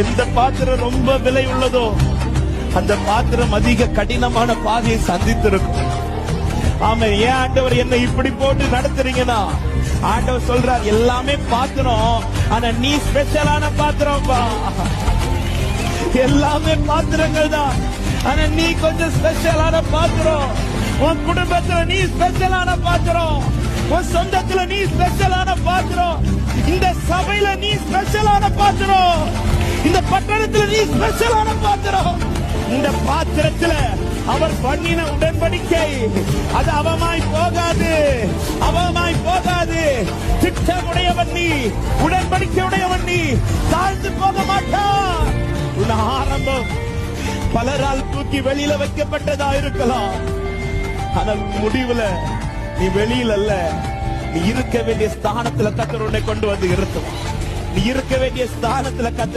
எந்த பாத்திரம் ரொம்ப விலை உள்ளதோ அந்த பாத்திரம் அதிக கடினமான பாதையை சந்தித்திருக்கும். ஆமா, ஏன் ஆண்டவர் என்ன இப்படி போட்டு நடத்துறீங்கன்னா, ஆண்டவர் சொல்றார் எல்லாமே பாத்திரம், ஆனா நீ ஸ்பெஷலான பாத்திரம்பா. எல்லாமே பாத்திரங்கள் தான், ஆனா நீ கொஞ்சம் ஸ்பெஷலான பாத்திரம். உன் குடும்பத்துல நீ ஸ்பெஷலான பாத்திரம், உன் சொந்தத்துல நீ ஸ்பெஷலான பாத்திரம், இந்த சபையில நீ ஸ்பெஷலான பாத்திரம், இந்த பட்டணத்துல நீ ஸ்பெஷலான பாத்திரம். இந்த பாத்திரத்துல அவர் பண்ணின உடன்படிக்கை அது அவமாய் போகாது, அவமாய் போகாது. திட்டமுடையவன் நீ, உடன்படிக்கை உடையவன் நீ, தாழ்ந்து போக மாட்டான். உன் ஆரம்பம் பலரால் தூக்கி வெளியில வைக்கப்பட்டதா இருக்கலாம், ஆனால் முடிவுல நீ வெளியில அல்ல, நீ இருக்க வேண்டிய ஸ்தானத்துல கர்த்தர் உன்னை கொண்டு வந்து இருக்கலாம். நீ இருக்க வேண்டிய ஸ்தானத்துல கர்த்தர்